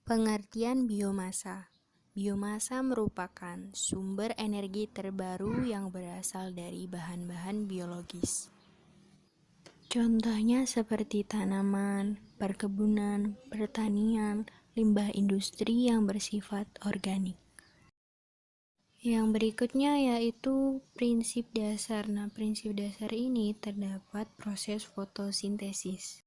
Pengertian biomasa. Biomasa merupakan sumber energi terbaru yang berasal dari bahan-bahan biologis. Contohnya seperti tanaman, perkebunan, pertanian, limbah industri yang bersifat organik. Yang berikutnya yaitu prinsip dasar. Nah, prinsip dasar ini terdapat proses fotosintesis.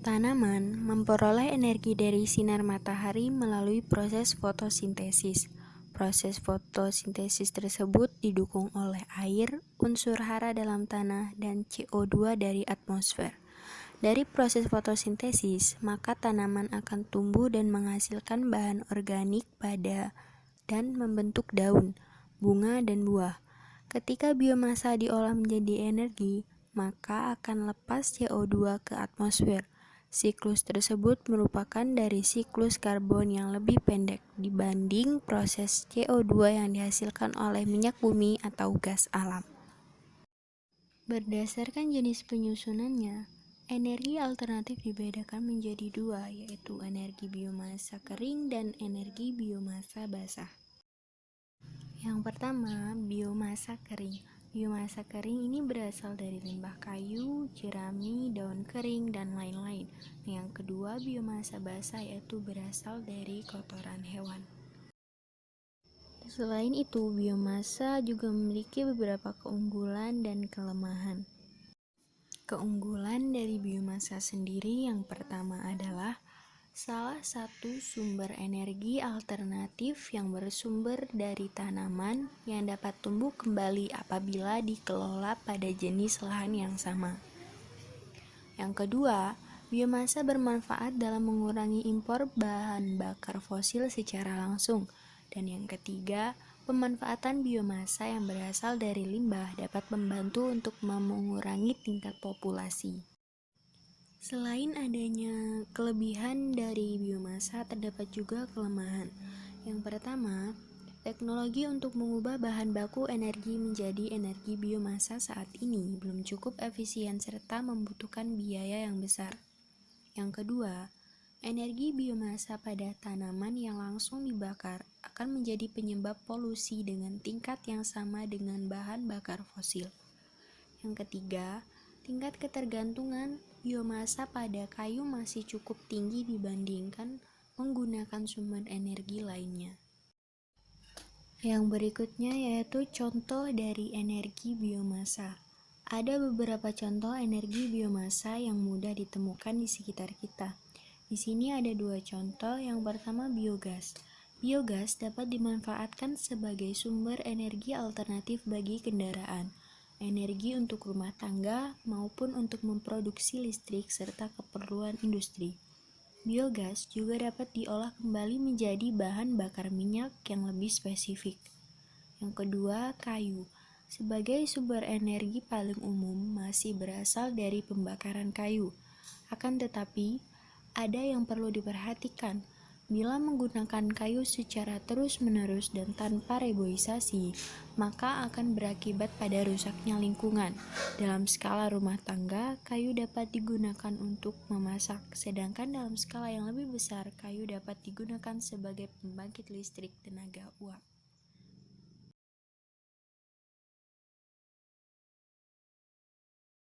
Tanaman memperoleh energi dari sinar matahari melalui proses fotosintesis. Proses fotosintesis tersebut didukung oleh air, unsur hara dalam tanah, dan CO2 dari atmosfer. Dari proses fotosintesis, maka tanaman akan tumbuh dan menghasilkan bahan organik pada dan membentuk daun, bunga, dan buah. Ketika biomasa diolah menjadi energi, maka akan lepas CO2 ke atmosfer. Siklus tersebut merupakan dari siklus karbon yang lebih pendek dibanding proses CO2 yang dihasilkan oleh minyak bumi atau gas alam. Berdasarkan jenis penyusunannya, energi alternatif dibedakan menjadi dua, yaitu energi biomasa kering dan energi biomasa basah. Yang pertama, biomasa kering. Biomasa kering ini berasal dari limbah kayu, jerami, daun kering, dan lain-lain. Yang kedua, biomasa basah yaitu berasal dari kotoran hewan. Selain itu, biomasa juga memiliki beberapa keunggulan dan kelemahan. Keunggulan dari biomasa sendiri yang pertama adalah salah satu sumber energi alternatif yang bersumber dari tanaman yang dapat tumbuh kembali apabila dikelola pada jenis lahan yang sama. Yang kedua, biomasa bermanfaat dalam mengurangi impor bahan bakar fosil secara langsung. Dan yang ketiga, pemanfaatan biomasa yang berasal dari limbah dapat membantu untuk mengurangi tingkat populasi. Selain adanya kelebihan dari biomasa, terdapat juga kelemahan. Yang pertama, teknologi untuk mengubah bahan baku energi menjadi energi biomasa saat ini belum cukup efisien serta membutuhkan biaya yang besar. Yang kedua, energi biomasa pada tanaman yang langsung dibakar akan menjadi penyebab polusi dengan tingkat yang sama dengan bahan bakar fosil. Yang ketiga, tingkat ketergantungan biomasa pada kayu masih cukup tinggi dibandingkan menggunakan sumber energi lainnya. Yang berikutnya yaitu contoh dari energi biomasa. Ada beberapa contoh energi biomasa yang mudah ditemukan di sekitar kita. Di sini ada dua contoh. Yang pertama, biogas. Biogas dapat dimanfaatkan sebagai sumber energi alternatif bagi kendaraan, energi untuk rumah tangga, maupun untuk memproduksi listrik serta keperluan industri. Biogas juga dapat diolah kembali menjadi bahan bakar minyak yang lebih spesifik. Yang kedua, kayu. Sebagai sumber energi paling umum masih berasal dari pembakaran kayu. Akan tetapi, ada yang perlu diperhatikan. Bila menggunakan kayu secara terus-menerus dan tanpa reboisasi, maka akan berakibat pada rusaknya lingkungan. Dalam skala rumah tangga, kayu dapat digunakan untuk memasak, sedangkan dalam skala yang lebih besar, kayu dapat digunakan sebagai pembangkit listrik tenaga uap.